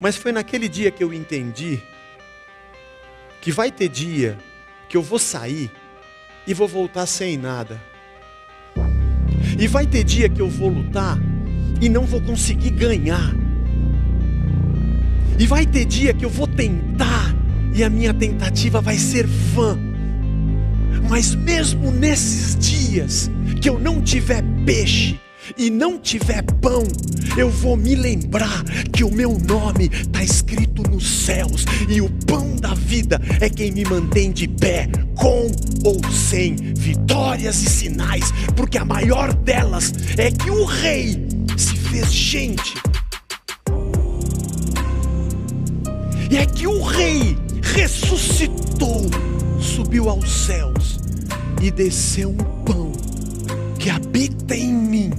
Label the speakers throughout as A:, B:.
A: Mas foi naquele dia que eu entendi que vai ter dia que eu vou sair e vou voltar sem nada. E vai ter dia que eu vou lutar e não vou conseguir ganhar. E vai ter dia que eu vou tentar e a minha tentativa vai ser vã. Mas mesmo nesses dias que eu não tiver peixe e não tiver pão, eu vou me lembrar que o meu nome está escrito nos céus, e o pão da vida é quem me mantém de pé, com ou sem vitórias e sinais, porque a maior delas é que o Rei se fez gente, e é que o Rei ressuscitou, subiu aos céus e desceu um pão que habita em mim.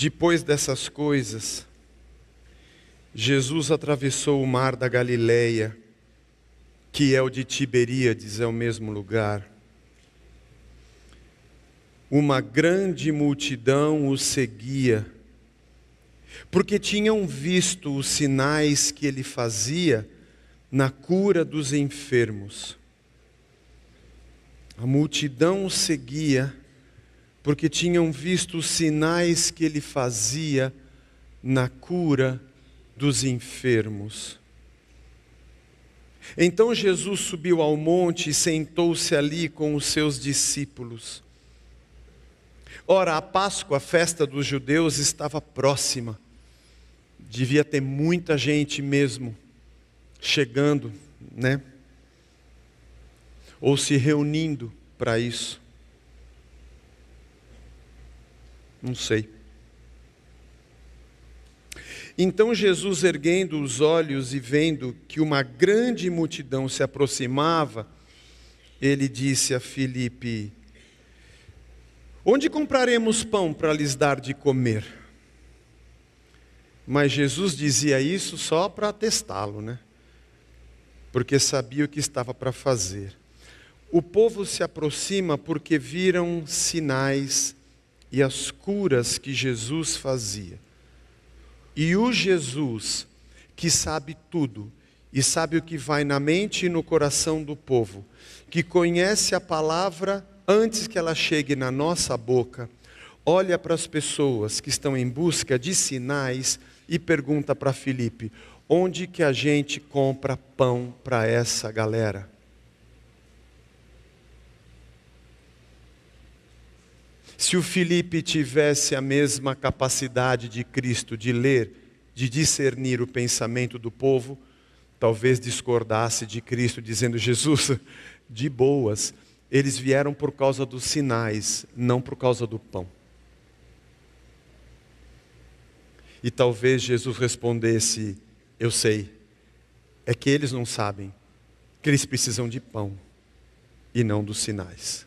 A: Depois dessas coisas, Jesus atravessou o mar da Galileia, que é o de Tiberíades, é o mesmo lugar. Uma grande multidão o seguia, porque tinham visto os sinais que ele fazia na cura dos enfermos. A multidão o seguia, porque tinham visto os sinais que ele fazia na cura dos enfermos. Então Jesus subiu ao monte e sentou-se ali com os seus discípulos. Ora, a Páscoa, a festa dos judeus, estava próxima. Devia ter muita gente mesmo chegando, né? Ou se reunindo para isso. Não sei. Então Jesus, erguendo os olhos e vendo que uma grande multidão se aproximava, ele disse a Filipe: onde compraremos pão para lhes dar de comer? Mas Jesus dizia isso só para testá-lo, né? Porque sabia o que estava para fazer. O povo se aproxima porque viram sinais e as curas que Jesus fazia. E o Jesus, que sabe tudo, e sabe o que vai na mente e no coração do povo, que conhece a palavra antes que ela chegue na nossa boca, olha para as pessoas que estão em busca de sinais e pergunta para Filipe: onde que a gente compra pão para essa galera? Se o Filipe tivesse a mesma capacidade de Cristo de ler, de discernir o pensamento do povo, talvez discordasse de Cristo, dizendo: Jesus, de boas, eles vieram por causa dos sinais, não por causa do pão. E talvez Jesus respondesse: eu sei, é que eles não sabem que eles precisam de pão e não dos sinais.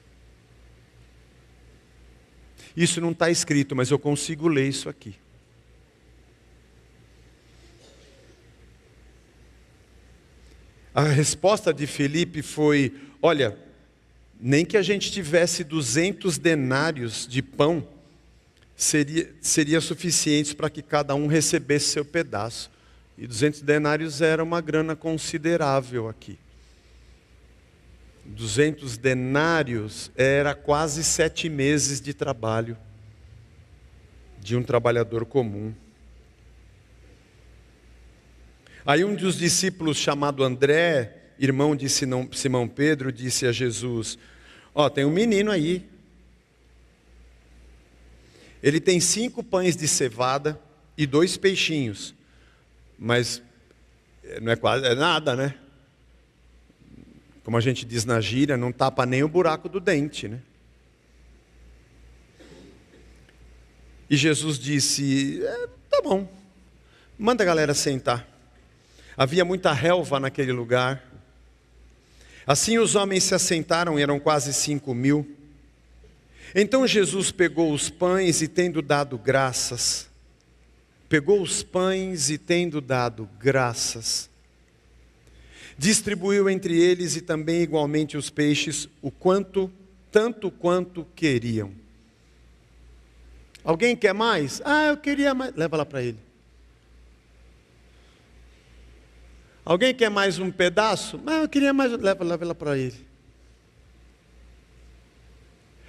A: Isso não está escrito, mas eu consigo ler isso aqui. A resposta de Filipe foi: olha, nem que a gente tivesse 200 denários de pão, seria suficiente para que cada um recebesse seu pedaço. E 200 denários era uma grana considerável aqui. 200 denários era quase 7 meses de trabalho de um trabalhador comum. Aí um dos discípulos, chamado André, irmão de Simão Pedro, disse a Jesus: tem um menino aí, ele tem 5 pães de cevada e 2 peixinhos, mas não é nada, né? Como a gente diz na gíria, não tapa nem o buraco do dente, né? E Jesus disse: tá bom, manda a galera sentar. Havia muita relva naquele lugar. Assim os homens se assentaram, eram quase 5.000. Então Jesus pegou os pães e tendo dado graças, Distribuiu entre eles e também igualmente os peixes, tanto quanto queriam. Alguém quer mais? Eu queria mais. Leva lá para ele. Alguém quer mais um pedaço? Eu queria mais. Leva lá para ele.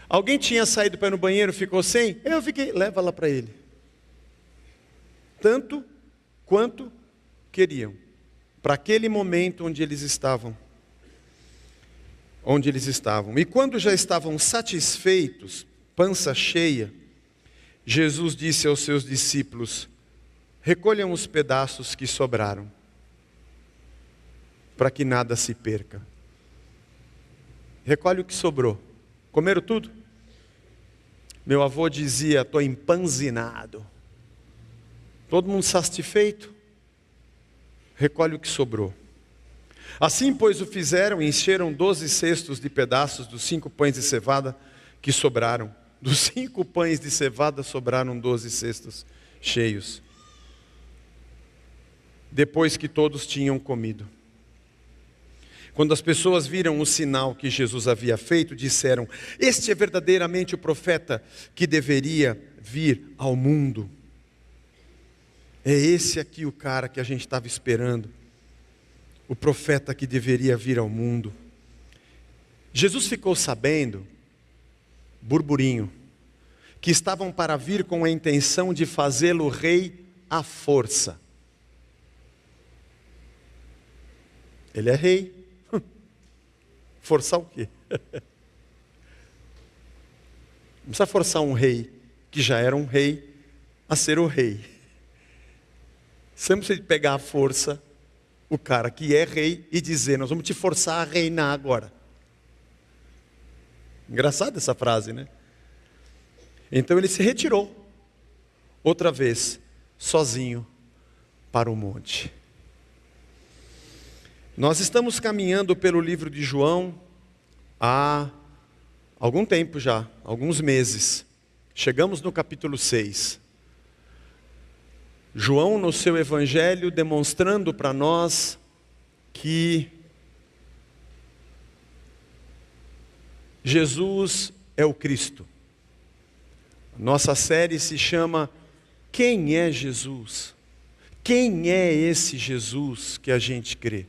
A: Alguém tinha saído para ir no banheiro, ficou sem? Eu fiquei. Leva lá para ele. Tanto quanto queriam. Para aquele momento onde eles estavam. E quando já estavam satisfeitos, pança cheia, Jesus disse aos seus discípulos: recolham os pedaços que sobraram, para que nada se perca. Recolhe o que sobrou. Comeram tudo? Meu avô dizia: estou empanzinado. Todo mundo satisfeito? Recolhe o que sobrou. Assim, pois, o fizeram e encheram 12 cestos de pedaços dos 5 pães de cevada que sobraram. Dos 5 pães de cevada sobraram 12 cestos cheios. Depois que todos tinham comido. Quando as pessoas viram o sinal que Jesus havia feito, disseram: este é verdadeiramente o profeta que deveria vir ao mundo. É esse aqui o cara que a gente estava esperando. O profeta que deveria vir ao mundo. Jesus ficou sabendo, burburinho, que estavam para vir com a intenção de fazê-lo rei à força. Ele é rei. Forçar o quê? Não precisa forçar um rei, que já era um rei, a ser o rei. Você não precisa pegar a força, o cara que é rei, e dizer: nós vamos te forçar a reinar agora. Engraçada essa frase, né? Então ele se retirou, outra vez, sozinho, para o monte. Nós estamos caminhando pelo livro de João há algum tempo já, alguns meses. Chegamos no capítulo 6. João, no seu evangelho, demonstrando para nós que Jesus é o Cristo. Nossa série se chama Quem é Jesus? Quem é esse Jesus que a gente crê?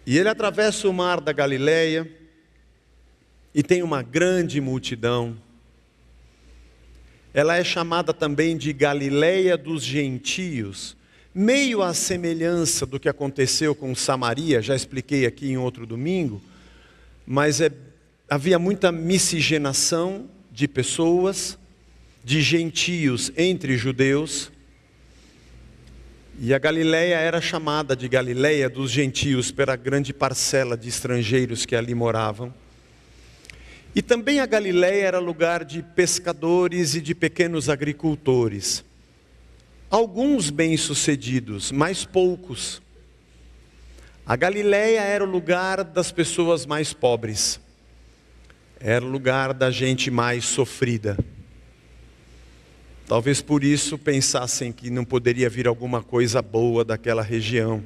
A: E ele atravessa o mar da Galileia e tem uma grande multidão. Ela é chamada também de Galileia dos Gentios, meio à semelhança do que aconteceu com Samaria, já expliquei aqui em outro domingo, mas havia muita miscigenação de pessoas, de gentios entre judeus, e a Galileia era chamada de Galileia dos Gentios pela grande parcela de estrangeiros que ali moravam. E também a Galileia era lugar de pescadores e de pequenos agricultores. Alguns bem-sucedidos, mas poucos. A Galileia era o lugar das pessoas mais pobres. Era o lugar da gente mais sofrida. Talvez por isso pensassem que não poderia vir alguma coisa boa daquela região.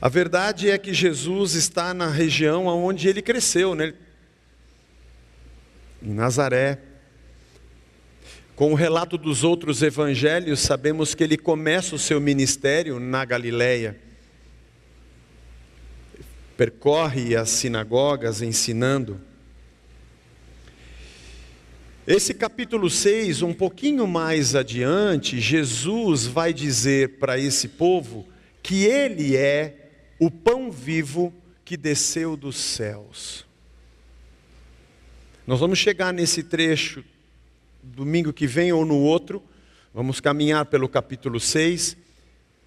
A: A verdade é que Jesus está na região onde ele cresceu, né? Em Nazaré. Com o relato dos outros evangelhos, sabemos que ele começa o seu ministério na Galileia. Percorre as sinagogas ensinando. Esse capítulo 6, um pouquinho mais adiante, Jesus vai dizer para esse povo que ele é o pão vivo que desceu dos céus. Nós vamos chegar nesse trecho domingo que vem ou no outro, vamos caminhar pelo capítulo 6,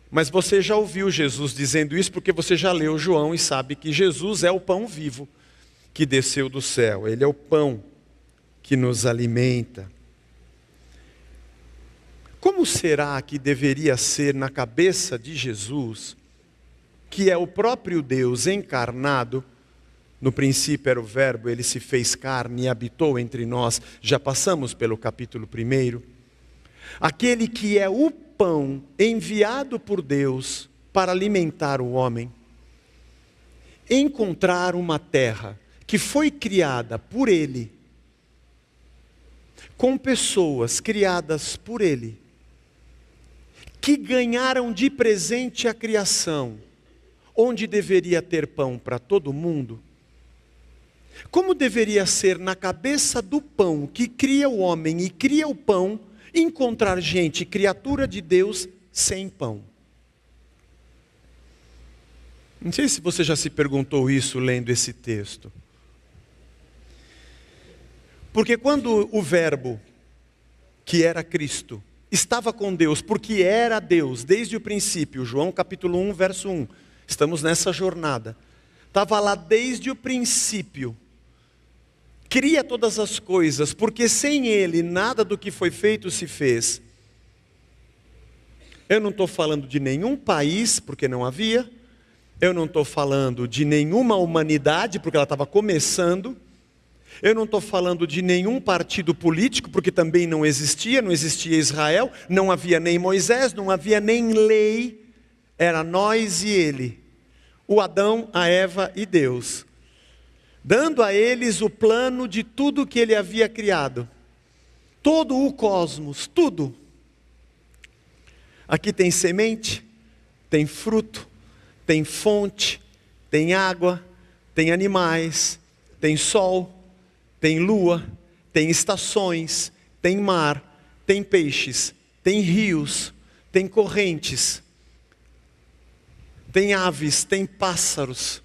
A: mas você já ouviu Jesus dizendo isso porque você já leu João e sabe que Jesus é o pão vivo que desceu do céu, ele é o pão que nos alimenta. Como será que deveria ser na cabeça de Jesus, que é o próprio Deus encarnado? No princípio era o verbo, ele se fez carne e habitou entre nós. Já passamos pelo capítulo 1. aquele que é o pão enviado por Deus para alimentar o homem, encontrar uma terra que foi criada por Ele, com pessoas criadas por Ele, que ganharam de presente a criação, onde deveria ter pão para todo mundo, como deveria ser na cabeça do pão que cria o homem e cria o pão, encontrar gente, criatura de Deus, sem pão? Não sei se você já se perguntou isso lendo esse texto. Porque quando o verbo, que era Cristo, estava com Deus, porque era Deus desde o princípio, João capítulo 1, verso 1, estamos nessa jornada, estava lá desde o princípio, cria todas as coisas, porque sem Ele nada do que foi feito se fez. Eu não estou falando de nenhum país, porque não havia, eu não estou falando de nenhuma humanidade, porque ela estava começando, eu não estou falando de nenhum partido político, porque também não existia Israel, não havia nem Moisés, não havia nem lei, era nós e Ele, o Adão, a Eva e Deus, dando a eles o plano de tudo que Ele havia criado, todo o cosmos, tudo. Aqui tem semente, tem fruto, tem fonte, tem água, tem animais, tem sol, tem lua, tem estações, tem mar, tem peixes, tem rios, tem correntes, tem aves, tem pássaros.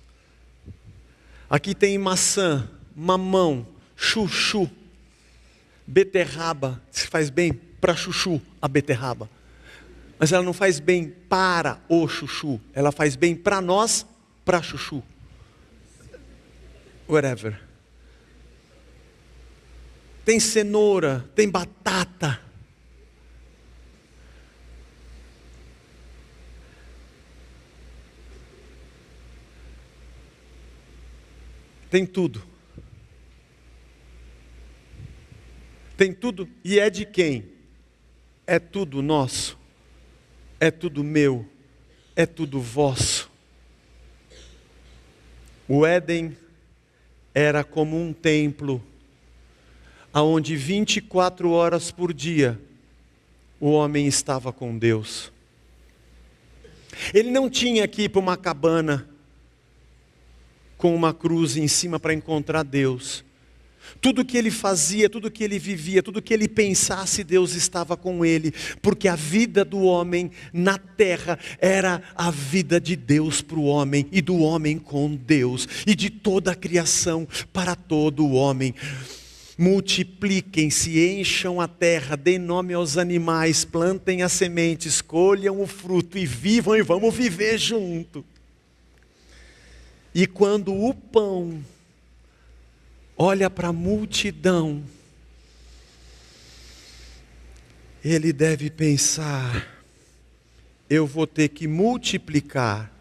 A: Aqui tem maçã, mamão, chuchu, beterraba. Se faz bem para chuchu a beterraba. Mas ela não faz bem para o chuchu, ela faz bem para nós, para chuchu. Whatever. Tem cenoura, tem batata. Tem tudo. Tem tudo e é de quem? É tudo nosso. É tudo meu, é tudo vosso. O Éden era como um templo, onde 24 horas por dia, o homem estava com Deus. Ele não tinha que ir para uma cabana, com uma cruz em cima para encontrar Deus. Tudo que ele fazia, tudo que ele vivia, tudo que ele pensasse, Deus estava com ele, porque a vida do homem na terra era a vida de Deus para o homem, e do homem com Deus, e de toda a criação para todo o homem. Multipliquem-se, encham a terra, deem nome aos animais, plantem as sementes, colham o fruto e vivam, e vamos viver junto. E quando o pão olha para a multidão, ele deve pensar: eu vou ter que multiplicar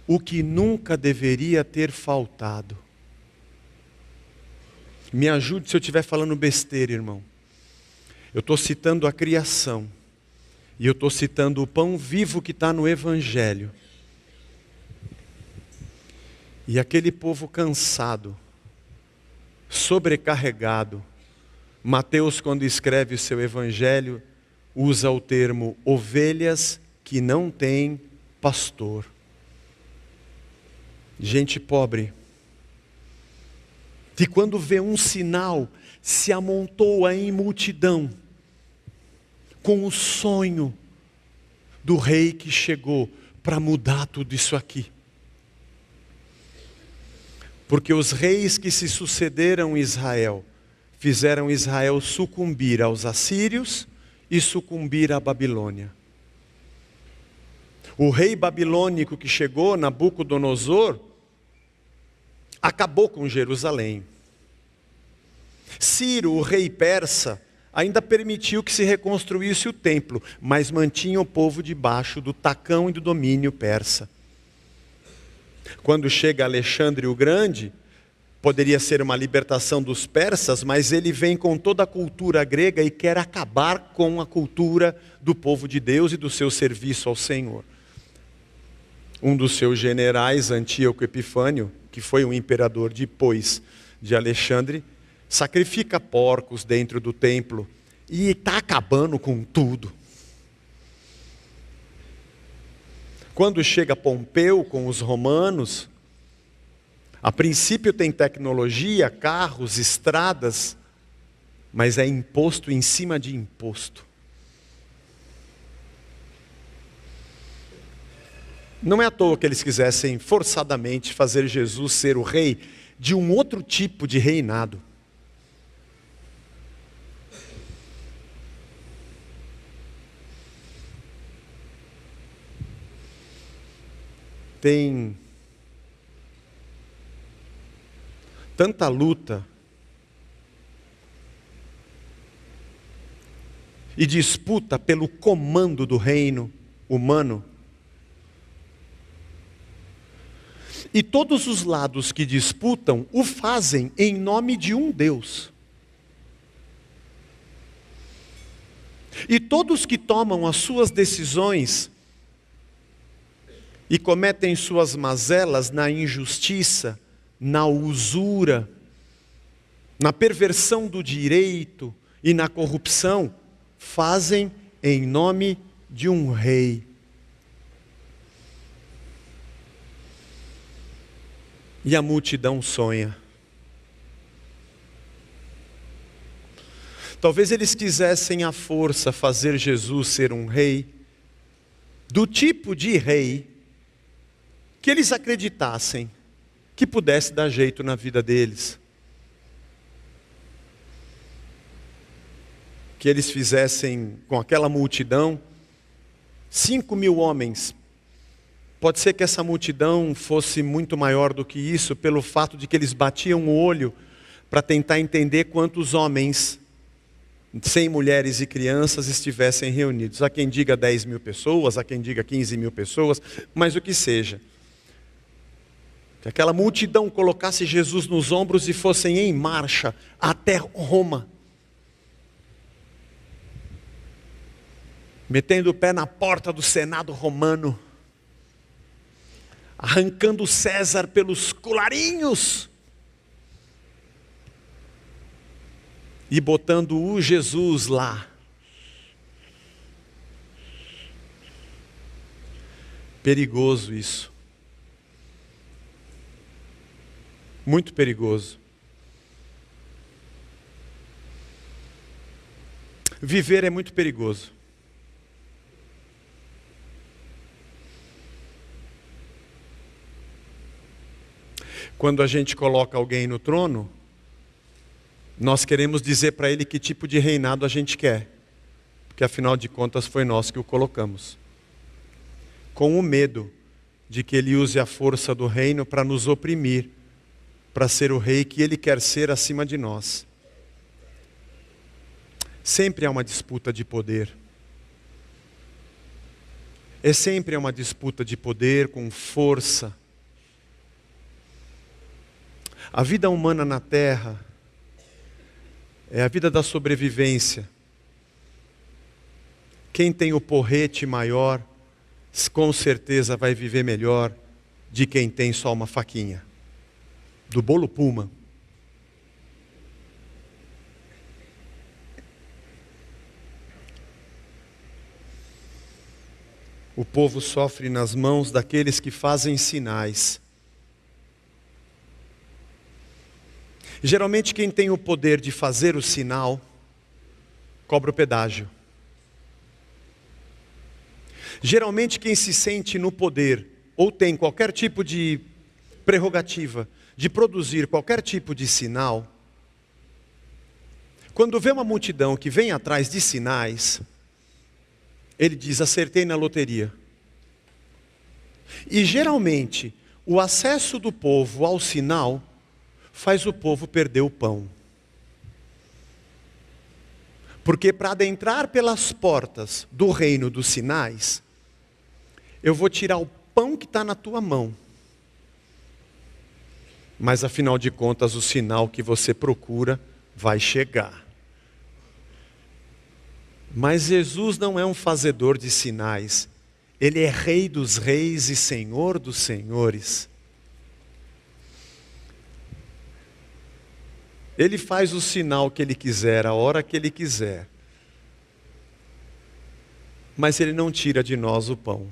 A: o que nunca deveria ter faltado. Me ajude se eu estiver falando besteira, irmão. Eu estou citando a criação, e eu estou citando o pão vivo que está no Evangelho. E aquele povo cansado, sobrecarregado, Mateus, quando escreve o seu evangelho, usa o termo ovelhas que não têm pastor. Gente pobre, que quando vê um sinal, se amontoa em multidão, com o sonho do rei que chegou para mudar tudo isso aqui. Porque os reis que se sucederam em Israel, fizeram Israel sucumbir aos assírios e sucumbir à Babilônia. O rei babilônico que chegou, Nabucodonosor, acabou com Jerusalém. Ciro, o rei persa, ainda permitiu que se reconstruísse o templo, mas mantinha o povo debaixo do tacão e do domínio persa. Quando chega Alexandre o Grande, Poderia ser uma libertação dos persas, mas ele vem com toda a cultura grega e quer acabar com a cultura do povo de Deus e do seu serviço ao Senhor. Um dos seus generais, Antíoco Epifânio, que foi um imperador depois de Alexandre, sacrifica porcos dentro do templo e está acabando com tudo. Quando chega Pompeu com os romanos, a princípio tem tecnologia, carros, estradas, mas é imposto em cima de imposto. Não é à toa que eles quisessem forçadamente fazer Jesus ser o rei de um outro tipo de reinado. Tem tanta luta e disputa pelo comando do reino humano. E todos os lados que disputam o fazem em nome de um Deus. E todos que tomam as suas decisões e cometem suas mazelas na injustiça, na usura, na perversão do direito e na corrupção, fazem em nome de um rei. E a multidão sonha. Talvez eles quisessem à força fazer Jesus ser um rei, do tipo de rei que eles acreditassem que pudesse dar jeito na vida deles. Que eles fizessem com aquela multidão, 5.000 homens. Pode ser que essa multidão fosse muito maior do que isso, pelo fato de que eles batiam o olho para tentar entender quantos homens, sem mulheres e crianças, estivessem reunidos. Há quem diga 10.000 pessoas, há quem diga 15.000 pessoas, mas o que seja. Que aquela multidão colocasse Jesus nos ombros e fossem em marcha até Roma. Metendo o pé na porta do Senado romano. Arrancando César pelos colarinhos. E botando o Jesus lá. Perigoso isso. Muito perigoso. Viver é muito perigoso. Quando a gente coloca alguém no trono, nós queremos dizer para ele que tipo de reinado a gente quer. Porque afinal de contas foi nós que o colocamos. Com o medo de que ele use a força do reino para nos oprimir, para ser o rei que ele quer ser acima de nós. Sempre há uma disputa de poder. É sempre uma disputa de poder com força. A vida humana na terra é a vida da sobrevivência. Quem tem o porrete maior, com certeza vai viver melhor de quem tem só uma faquinha. Do bolo Puma. O povo sofre nas mãos daqueles que fazem sinais. Geralmente quem tem o poder de fazer o sinal, cobra o pedágio. Geralmente quem se sente no poder, ou tem qualquer tipo de prerrogativa, de produzir qualquer tipo de sinal, quando vê uma multidão que vem atrás de sinais, ele diz, acertei na loteria. E geralmente, o acesso do povo ao sinal, faz o povo perder o pão. Porque para adentrar pelas portas do reino dos sinais, eu vou tirar o pão que está na tua mão. Mas afinal de contas, o sinal que você procura vai chegar. Mas Jesus não é um fazedor de sinais. Ele é Rei dos reis e Senhor dos senhores. Ele faz o sinal que Ele quiser, a hora que Ele quiser. Mas Ele não tira de nós o pão.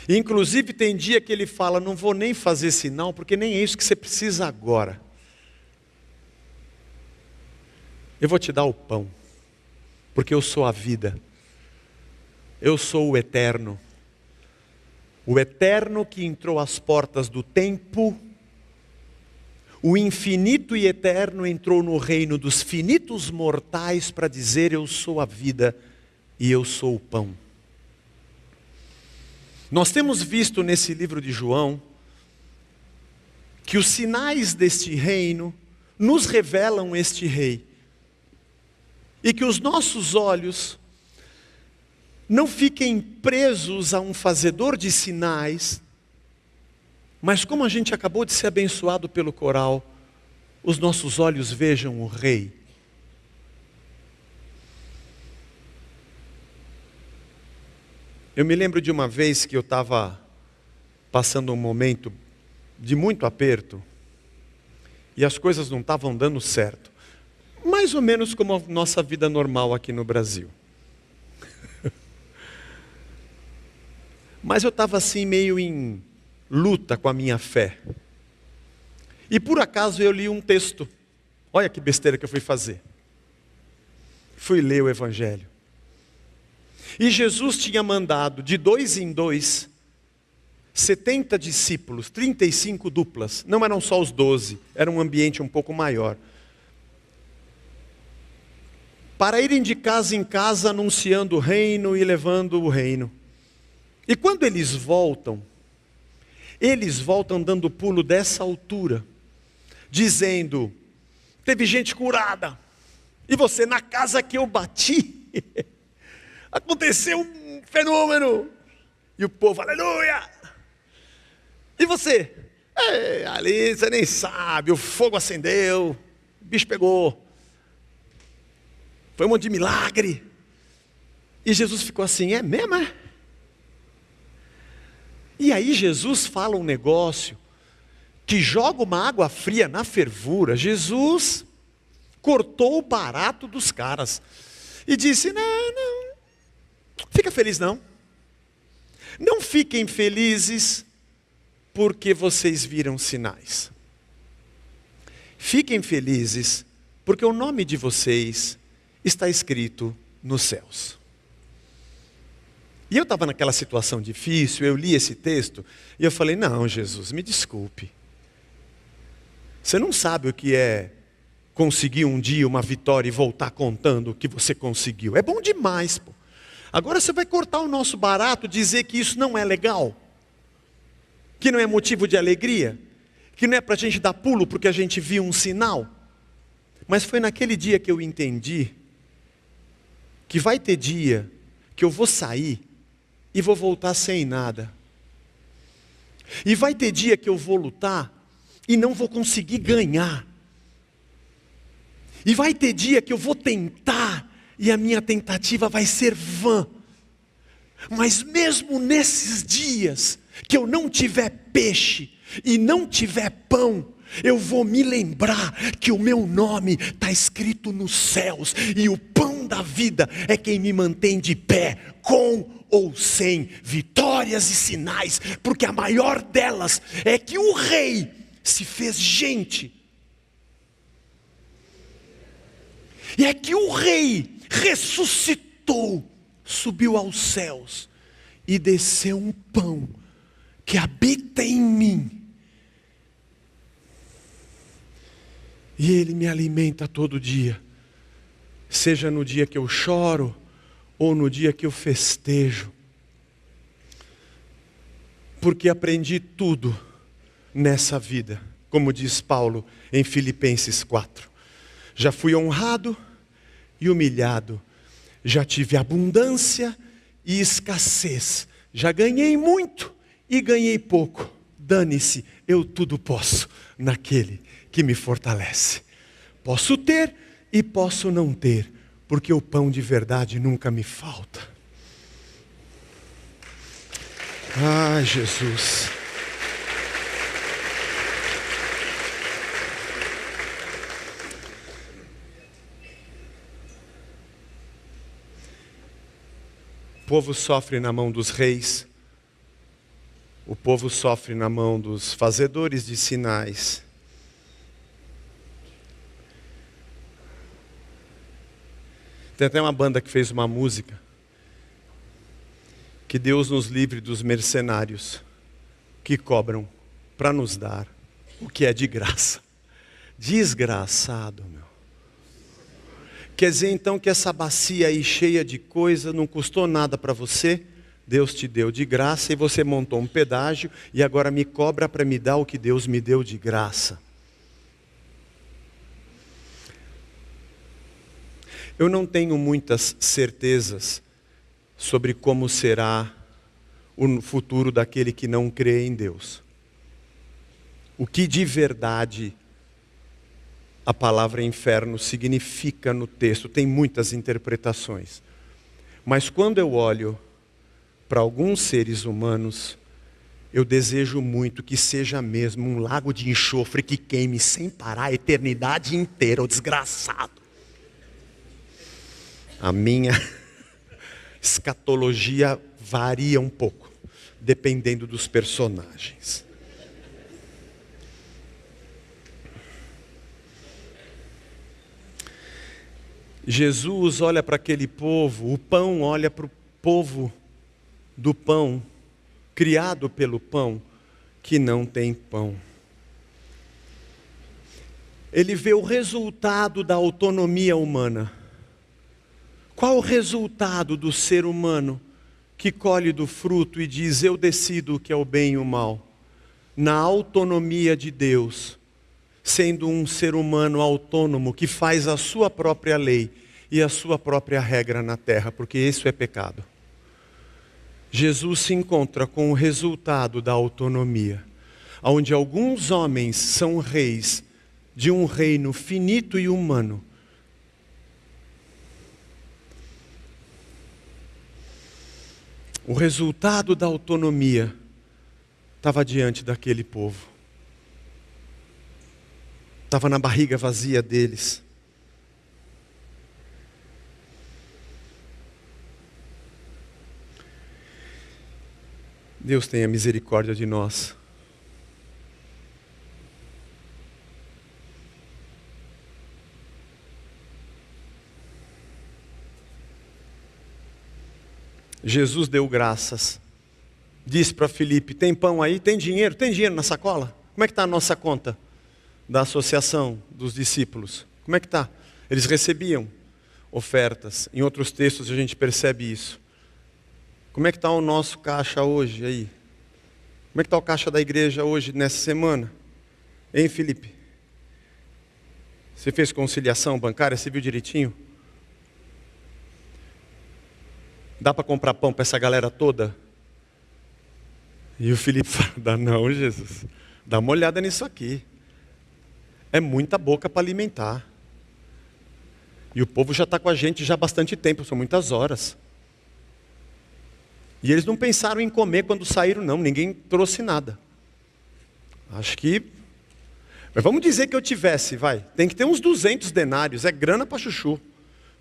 A: Inclusive tem dia que Ele fala, não vou nem fazer sinal, porque nem é isso que você precisa agora. Eu vou te dar o pão, porque eu sou a vida. Eu sou o eterno que entrou às portas do tempo, o infinito e eterno entrou no reino dos finitos mortais para dizer, eu sou a vida e eu sou o pão. Nós temos visto nesse livro de João, que os sinais deste reino nos revelam este rei, e que os nossos olhos não fiquem presos a um fazedor de sinais, mas como a gente acabou de ser abençoado pelo coral, os nossos olhos vejam o Rei. Eu me lembro de uma vez que eu estava passando um momento de muito aperto, e as coisas não estavam dando certo. Mais ou menos como a nossa vida normal aqui no Brasil. Mas eu estava assim meio em luta com a minha fé. E por acaso eu li um texto. Olha que besteira que eu fui fazer. Fui ler o Evangelho. E Jesus tinha mandado de 2 em 2, 70 discípulos, 35 duplas. Não eram só os 12, era um ambiente um pouco maior. Para irem de casa em casa anunciando o reino e levando o reino. E quando eles voltam dando pulo dessa altura, dizendo, teve gente curada, e você na casa que eu bati, aconteceu um fenômeno, e o povo, aleluia, e você, ali você nem sabe, o fogo acendeu, o bicho pegou, foi um monte de milagre. E Jesus ficou assim, é mesmo? É? E aí Jesus fala um negócio que joga uma água fria na fervura. Jesus cortou o barato dos caras e disse, não, fica feliz não. Não fiquem felizes porque vocês viram sinais. Fiquem felizes porque o nome de vocês está escrito nos céus. E eu estava naquela situação difícil, eu li esse texto, e eu falei, não Jesus, me desculpe. Você não sabe o que é conseguir um dia uma vitória e voltar contando o que você conseguiu. É bom demais, pô. Agora você vai cortar o nosso barato, dizer que isso não é legal, que não é motivo de alegria, que não é para a gente dar pulo porque a gente viu um sinal. Mas foi naquele dia que eu entendi que vai ter dia que eu vou sair e vou voltar sem nada. E vai ter dia que eu vou lutar e não vou conseguir ganhar. E vai ter dia que eu vou tentar e a minha tentativa vai ser vã. Mas mesmo nesses dias que eu não tiver peixe e não tiver pão, eu vou me lembrar que o meu nome está escrito nos céus, e o pão da vida é quem me mantém de pé, com ou sem vitórias e sinais, porque a maior delas é que o Rei se fez gente, e é que o Rei ressuscitou, subiu aos céus e desceu um pão que habita em mim. E Ele me alimenta todo dia, seja no dia que eu choro, ou no dia que eu festejo. Porque aprendi tudo nessa vida, como diz Paulo em Filipenses 4. Já fui honrado e humilhado, já tive abundância e escassez, já ganhei muito e ganhei pouco. Dane-se, eu tudo posso naquele que me fortalece. Posso ter e posso não ter, porque o pão de verdade nunca me falta. Ah, Jesus. O povo sofre na mão dos reis, o povo sofre na mão dos fazedores de sinais. Tem até uma banda que fez uma música, que Deus nos livre dos mercenários que cobram para nos dar o que é de graça. Desgraçado, meu. Quer dizer então que essa bacia aí cheia de coisa não custou nada para você? Deus te deu de graça e você montou um pedágio e agora me cobra para me dar o que Deus me deu de graça. Eu não tenho muitas certezas sobre como será o futuro daquele que não crê em Deus. O que de verdade a palavra inferno significa no texto, tem muitas interpretações. Mas quando eu olho para alguns seres humanos, eu desejo muito que seja mesmo um lago de enxofre que queime sem parar a eternidade inteira, o desgraçado. A minha escatologia varia um pouco, dependendo dos personagens. Jesus olha para aquele povo, o pão olha para o povo do pão, criado pelo pão, que não tem pão. Ele vê o resultado da autonomia humana. Qual o resultado do ser humano que colhe do fruto e diz, eu decido o que é o bem e o mal? Na autonomia de Deus, sendo um ser humano autônomo que faz a sua própria lei e a sua própria regra na terra, porque isso é pecado. Jesus se encontra com o resultado da autonomia, onde alguns homens são reis de um reino finito e humano. O resultado da autonomia estava diante daquele povo. Estava na barriga vazia deles. Deus tenha misericórdia de nós. Jesus deu graças. Disse para Filipe, tem pão aí? Tem dinheiro? Tem dinheiro na sacola? Como é que está a nossa conta da associação dos discípulos? Como é que está? Eles recebiam ofertas. Em outros textos a gente percebe isso. Como é que está o nosso caixa hoje aí? Como é que está o caixa da igreja hoje, nessa semana? Hein, Felipe? Você fez conciliação bancária? Você viu direitinho? Dá para comprar pão para essa galera toda? E o Felipe fala, dá não, Jesus. Dá uma olhada nisso aqui. É muita boca para alimentar. E o povo já está com a gente já há bastante tempo, são muitas horas. E eles não pensaram em comer quando saíram, não. Ninguém trouxe nada. Acho que... Mas vamos dizer que eu tivesse, vai. Tem que ter uns 200 denários. É grana para chuchu.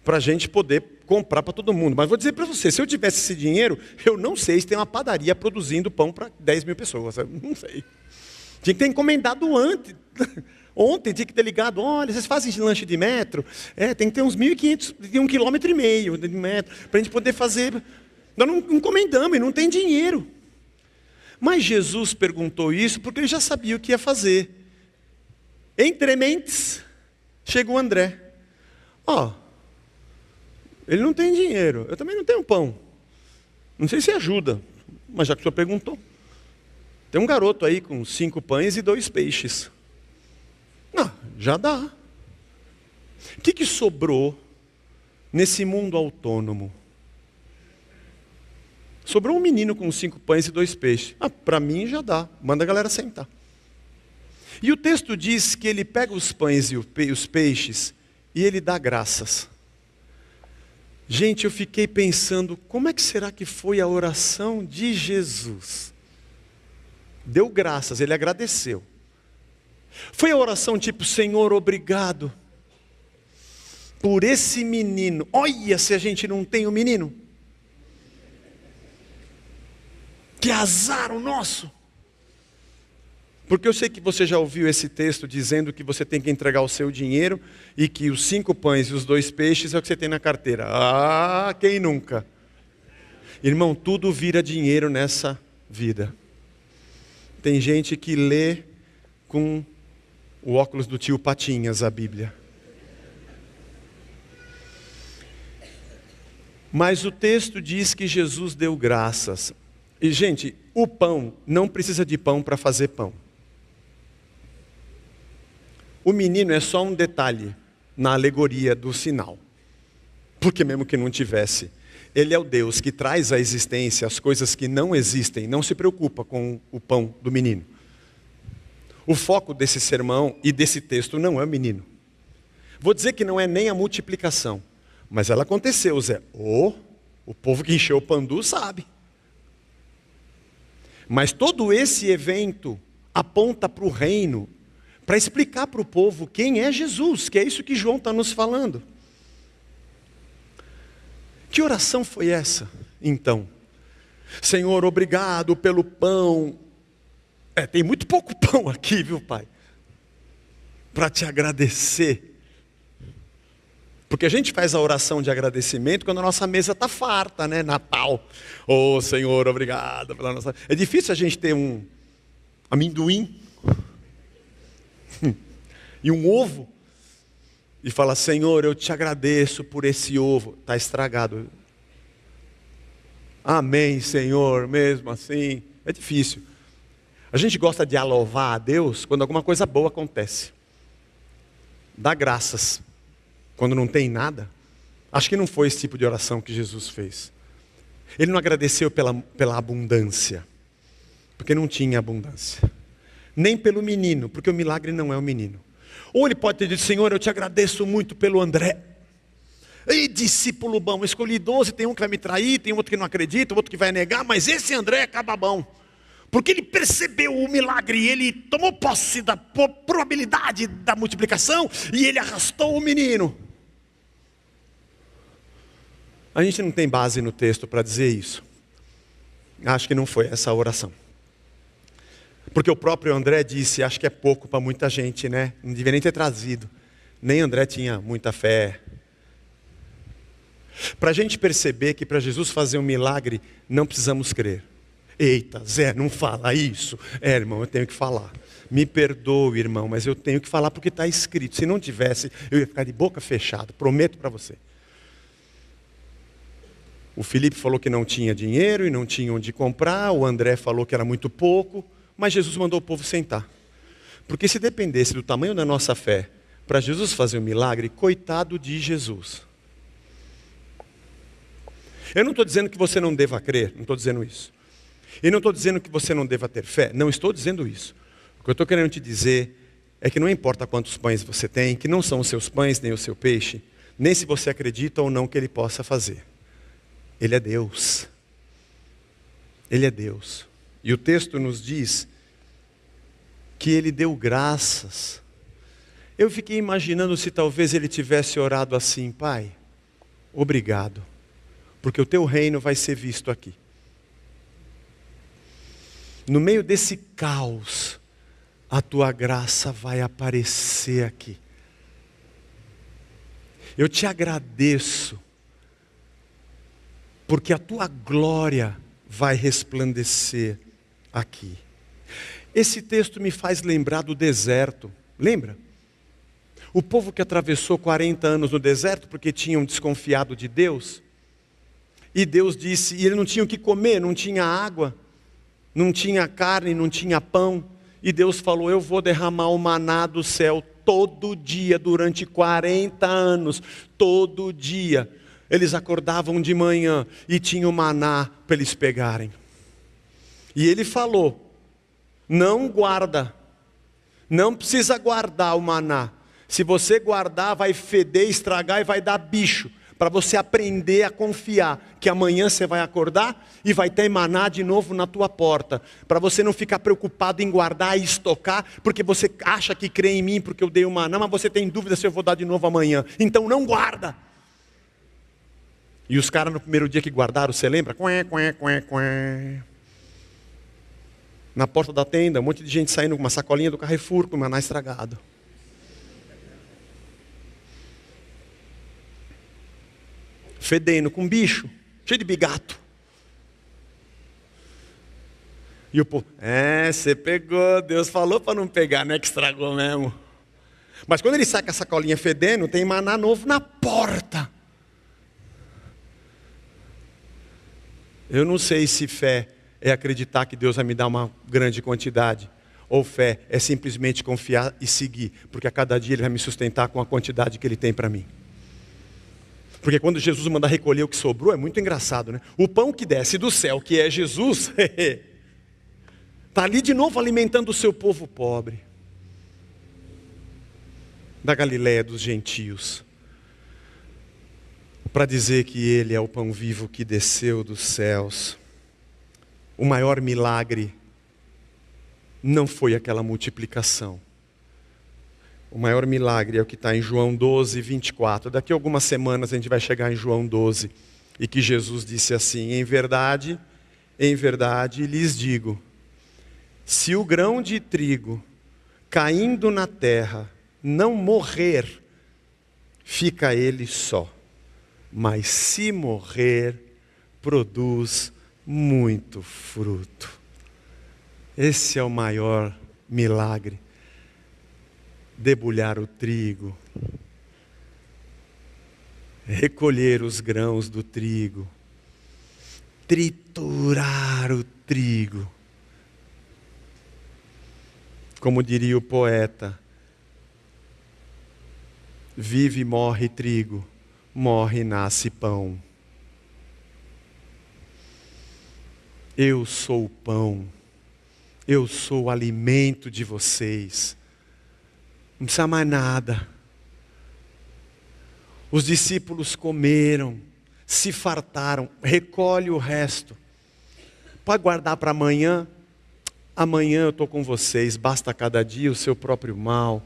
A: Para a gente poder comprar para todo mundo. Mas vou dizer para você, se eu tivesse esse dinheiro, eu não sei se tem uma padaria produzindo pão para 10 mil pessoas. Eu não sei. Tinha que ter encomendado antes. Ontem tinha que ter ligado, olha, vocês fazem lanche de metro? Tem que ter uns 1.500, 1,5 km de metro, para a gente poder fazer... Nós não encomendamos e não tem dinheiro. Mas Jesus perguntou isso porque ele já sabia o que ia fazer. Entre mentes, chega o André. Ele não tem dinheiro, eu também não tenho pão. Não sei se ajuda, mas já que o senhor perguntou. Tem um garoto aí com 5 pães e 2 peixes. Já dá. O que sobrou nesse mundo autônomo? Sobrou um menino com 5 pães e 2 peixes. Para mim já dá. Manda a galera sentar. E o texto diz que ele pega os pães e os peixes e ele dá graças. Gente, eu fiquei pensando, como é que será que foi a oração de Jesus? Deu graças, ele agradeceu. Foi a oração tipo, Senhor, obrigado por esse menino. Olha se a gente não tem um menino. Que azar o nosso. Porque eu sei que você já ouviu esse texto dizendo que você tem que entregar o seu dinheiro e que os 5 pães e os 2 peixes é o que você tem na carteira. Ah, quem nunca? Irmão, tudo vira dinheiro nessa vida. Tem gente que lê com o óculos do tio Patinhas a Bíblia. Mas o texto diz que Jesus deu graças. E, gente, o pão não precisa de pão para fazer pão. O menino é só um detalhe na alegoria do sinal. Porque mesmo que não tivesse, ele é o Deus que traz à existência as coisas que não existem, não se preocupa com o pão do menino. O foco desse sermão e desse texto não é o menino. Vou dizer que não é nem a multiplicação, mas ela aconteceu, Zé. O povo que encheu o pandu sabe. Mas todo esse evento aponta para o reino, para explicar para o povo quem é Jesus, que é isso que João está nos falando. Que oração foi essa, então? Senhor, obrigado pelo pão. Tem muito pouco pão aqui, viu, Pai? Para te agradecer. Porque a gente faz a oração de agradecimento quando a nossa mesa está farta, né? Natal. Oh, Senhor, obrigado pela nossa... É difícil a gente ter um amendoim e um ovo e falar, Senhor, eu te agradeço por esse ovo. Está estragado. Amém, Senhor, mesmo assim. É difícil. A gente gosta de louvar a Deus quando alguma coisa boa acontece. Dá graças. Quando não tem nada. Acho que não foi esse tipo de oração que Jesus fez. Ele não agradeceu pela abundância. Porque não tinha abundância. Nem pelo menino, porque o milagre não é o menino. Ou ele pode ter dito, Senhor, eu te agradeço muito pelo André. Ei, discípulo bom, escolhi 12, tem um que vai me trair, tem outro que não acredita, outro que vai negar, mas esse André é cababão. Porque ele percebeu o milagre, ele tomou posse da probabilidade da multiplicação e ele arrastou o menino. A gente não tem base no texto para dizer isso. Acho que não foi essa a oração. Porque o próprio André disse, acho que é pouco para muita gente, né? Não devia nem ter trazido. Nem André tinha muita fé. Para a gente perceber que para Jesus fazer um milagre, não precisamos crer. Eita, Zé, não fala isso. Irmão, eu tenho que falar. Me perdoe, irmão, mas eu tenho que falar porque está escrito. Se não tivesse, eu ia ficar de boca fechada, prometo para você. O Felipe falou que não tinha dinheiro e não tinha onde comprar. O André falou que era muito pouco. Mas Jesus mandou o povo sentar. Porque se dependesse do tamanho da nossa fé, para Jesus fazer um milagre, coitado de Jesus. Eu não estou dizendo que você não deva crer, não estou dizendo isso. E não estou dizendo que você não deva ter fé, não estou dizendo isso. O que eu estou querendo te dizer é que não importa quantos pães você tem, que não são os seus pães nem o seu peixe, nem se você acredita ou não que Ele possa fazer. Ele é Deus. Ele é Deus. E o texto nos diz que Ele deu graças. Eu fiquei imaginando se talvez Ele tivesse orado assim, Pai, obrigado, porque o Teu reino vai ser visto aqui. No meio desse caos, a Tua graça vai aparecer aqui. Eu te agradeço, porque a Tua glória vai resplandecer aqui. Esse texto me faz lembrar do deserto. Lembra? O povo que atravessou 40 anos no deserto porque tinham desconfiado de Deus. E Deus disse, e eles não tinham o que comer, não tinha água, não tinha carne, não tinha pão. E Deus falou, eu vou derramar o maná do céu todo dia, durante 40 anos, todo dia. Eles acordavam de manhã e tinham maná para eles pegarem. E Ele falou, não guarda, Não precisa guardar o maná. Se você guardar, vai feder, estragar e vai dar bicho. Para você aprender a confiar que amanhã você vai acordar e vai ter maná de novo na tua porta. Para você não ficar preocupado em guardar e estocar, porque você acha que crê em mim porque eu dei o maná, mas você tem dúvida se eu vou dar de novo amanhã. Então não guarda. E os caras no primeiro dia que guardaram, você lembra? Quém, quém, quém, quém. Na porta da tenda, um monte de gente saindo com uma sacolinha do Carrefour com o maná estragado. Fedendo com bicho, cheio de bigato. E o povo, você pegou, Deus falou para não pegar, não é que estragou mesmo. Mas quando ele sai com a sacolinha fedendo, tem maná novo na porta. Eu não sei se fé é acreditar que Deus vai me dar uma grande quantidade, ou fé é simplesmente confiar e seguir, porque a cada dia Ele vai me sustentar com a quantidade que Ele tem para mim. Porque quando Jesus manda recolher o que sobrou, é muito engraçado, né? O pão que desce do céu, que é Jesus, está ali de novo alimentando o seu povo pobre. Da Galiléia dos gentios. Para dizer que Ele é o pão vivo que desceu dos céus. O maior milagre não foi aquela multiplicação. O maior milagre é o que está em João 12, 24. Daqui a algumas semanas a gente vai chegar em João 12. E que Jesus disse assim: em verdade lhes digo, se o grão de trigo caindo na terra não morrer, fica ele só. Mas se morrer, produz muito fruto. Esse é o maior milagre. Debulhar o trigo, recolher os grãos do trigo, triturar o trigo. Como diria o poeta, vive e morre trigo, morre e nasce pão. Eu sou o pão, eu sou o alimento de vocês. Não precisa mais nada. Os discípulos comeram, se fartaram, recolhe o resto. Pode guardar para amanhã? Amanhã eu estou com vocês, basta cada dia o seu próprio mal.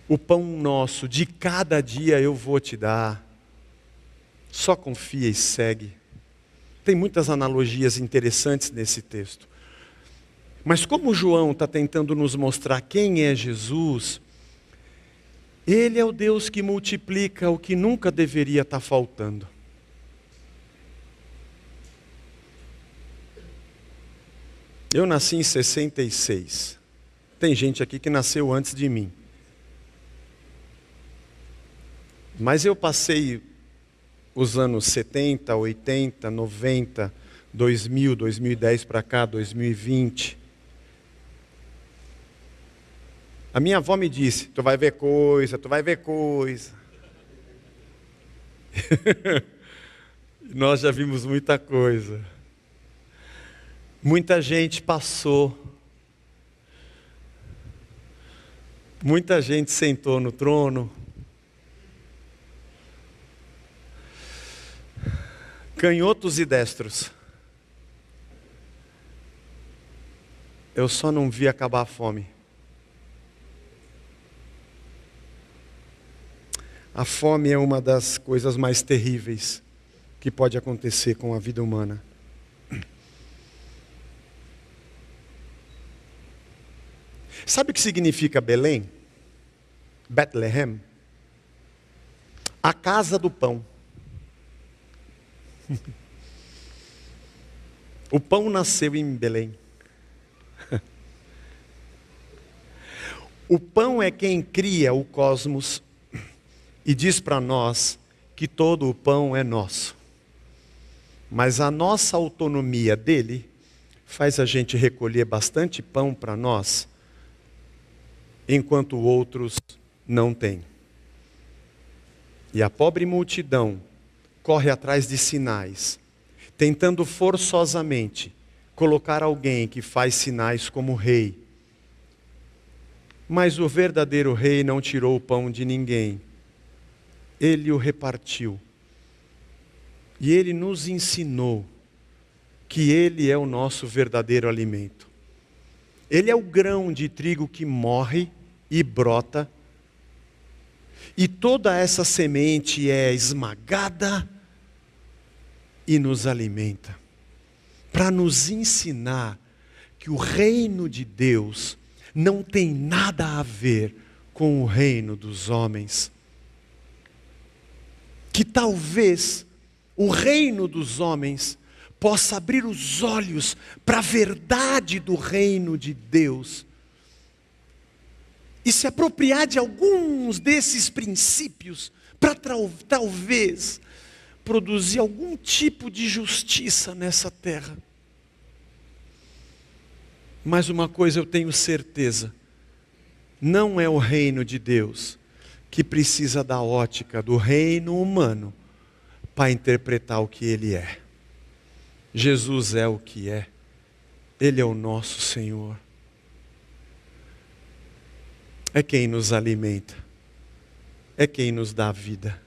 A: O pão nosso de cada dia eu vou te dar. Só confia e segue. Tem muitas analogias interessantes nesse texto. Mas como João está tentando nos mostrar quem é Jesus, Ele é o Deus que multiplica o que nunca deveria estar faltando. Eu nasci em 66. Tem gente aqui que nasceu antes de mim. Mas eu passei os anos 70, 80, 90, 2000, 2010 para cá, 2020... A minha avó me disse, tu vai ver coisa, tu vai ver coisa. Nós já vimos muita coisa. Muita gente passou. Muita gente sentou no trono. Canhotos e destros. Eu só não vi acabar a fome. A fome é uma das coisas mais terríveis que pode acontecer com a vida humana. Sabe o que significa Belém? Bethlehem? A casa do pão. O pão nasceu em Belém. O pão é quem cria o cosmos e diz para nós que todo o pão é nosso. Mas a nossa autonomia dele faz a gente recolher bastante pão para nós, enquanto outros não têm. E a pobre multidão corre atrás de sinais, tentando forçosamente colocar alguém que faz sinais como rei. Mas o verdadeiro rei não tirou o pão de ninguém. Ele o repartiu. E ele nos ensinou que ele é o nosso verdadeiro alimento. Ele é o grão de trigo que morre e brota. E toda essa semente é esmagada e nos alimenta. Para nos ensinar que o reino de Deus não tem nada a ver com o reino dos homens. Que talvez o reino dos homens possa abrir os olhos para a verdade do reino de Deus e se apropriar de alguns desses princípios para talvez produzir algum tipo de justiça nessa terra. Mas uma coisa eu tenho certeza, não é o reino de Deus que precisa da ótica do reino humano para interpretar o que ele é. Jesus é o que é. Ele é o nosso Senhor. É quem nos alimenta. É quem nos dá vida.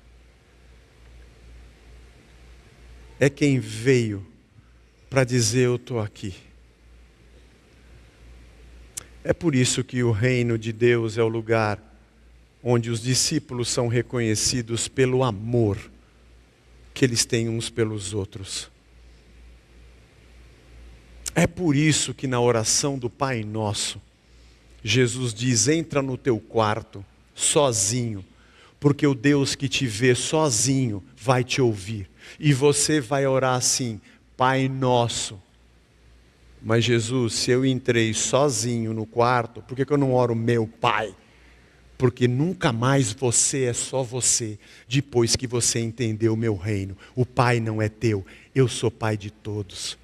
A: É quem veio para dizer eu estou aqui. É por isso que o reino de Deus é o lugar onde os discípulos são reconhecidos pelo amor que eles têm uns pelos outros. É por isso que na oração do Pai Nosso, Jesus diz, entra no teu quarto, sozinho, porque o Deus que te vê sozinho vai te ouvir. E você vai orar assim, Pai Nosso. Mas Jesus, se eu entrei sozinho no quarto, por que eu não oro meu Pai? Porque nunca mais você é só você, depois que você entendeu o meu reino. O Pai não é teu, eu sou Pai de todos.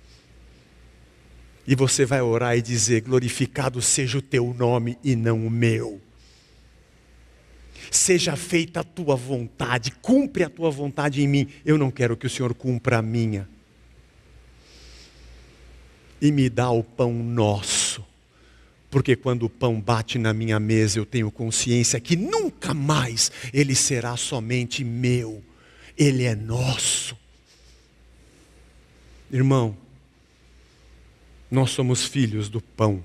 A: E você vai orar e dizer, glorificado seja o teu nome e não o meu. Seja feita a tua vontade, cumpre a tua vontade em mim. Eu não quero que o Senhor cumpra a minha. E me dá o pão nosso. Porque quando o pão bate na minha mesa, eu tenho consciência que nunca mais ele será somente meu. Ele é nosso. Irmão, nós somos filhos do pão.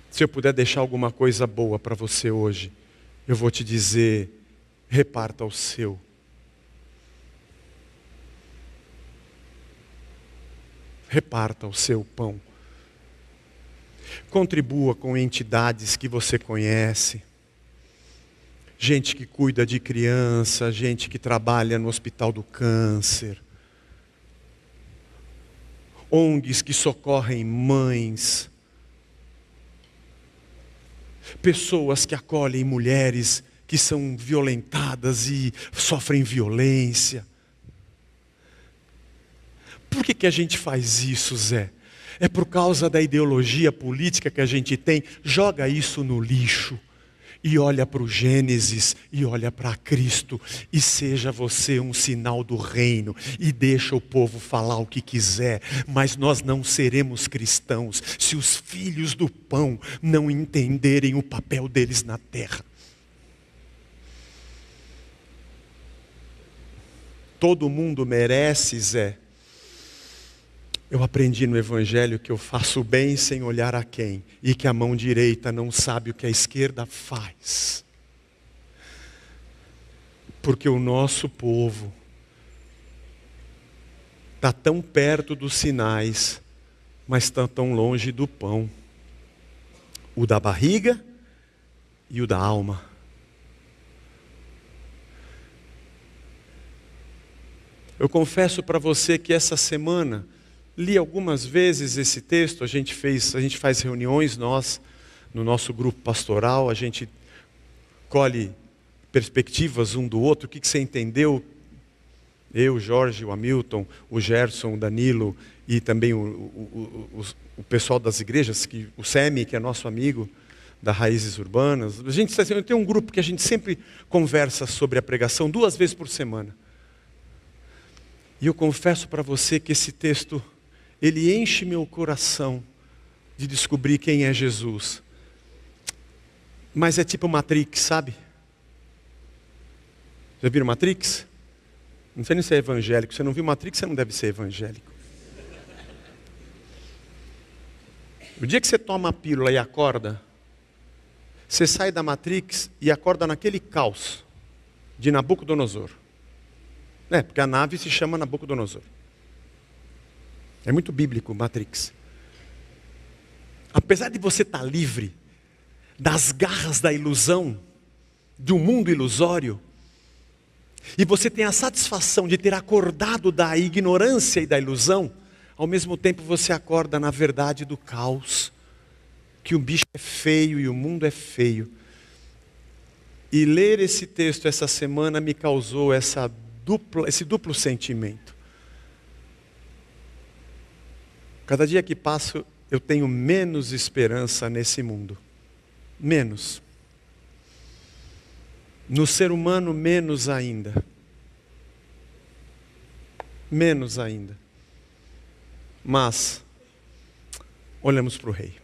A: Se eu puder deixar alguma coisa boa para você hoje, eu vou te dizer, reparta o seu. Reparta o seu pão. Contribua com entidades que você conhece. Gente que cuida de criança, gente que trabalha no Hospital do Câncer. ONGs que socorrem mães. Pessoas que acolhem mulheres que são violentadas e sofrem violência. Por que a gente faz isso, Zé? É por causa da ideologia política que a gente tem. Joga isso no lixo. E olha para o Gênesis, e olha para Cristo, e seja você um sinal do reino, e deixa o povo falar o que quiser, mas nós não seremos cristãos, se os filhos do pão não entenderem o papel deles na terra. Todo mundo merece, Zé. Eu aprendi no Evangelho que eu faço o bem sem olhar a quem, e que a mão direita não sabe o que a esquerda faz. Porque o nosso povo está tão perto dos sinais, mas está tão longe do pão. O da barriga e o da alma. Eu confesso para você que essa semana li algumas vezes esse texto, a gente faz reuniões, nós, no nosso grupo pastoral, a gente colhe perspectivas um do outro, o que você entendeu? Eu, o Jorge, o Hamilton, o Gerson, o Danilo e também o pessoal das igrejas, o SEMI, que é nosso amigo da Raízes Urbanas. A gente tem um grupo que a gente sempre conversa sobre a pregação 2 vezes por semana. E eu confesso para você que esse texto, ele enche meu coração de descobrir quem é Jesus. Mas é tipo Matrix, sabe? Já viram Matrix? Não sei nem se é evangélico. Se você não viu Matrix, você não deve ser evangélico. O dia que você toma a pílula e acorda, você sai da Matrix e acorda naquele caos de Nabucodonosor. Porque a nave se chama Nabucodonosor. É muito bíblico, Matrix. Apesar de você estar livre das garras da ilusão, de um mundo ilusório, e você tem a satisfação de ter acordado da ignorância e da ilusão, ao mesmo tempo você acorda na verdade do caos, que o bicho é feio e o mundo é feio. E ler esse texto essa semana me causou esse duplo sentimento. Cada dia que passo, eu tenho menos esperança nesse mundo. Menos. No ser humano, menos ainda. Menos ainda. Mas, olhamos para o Rei.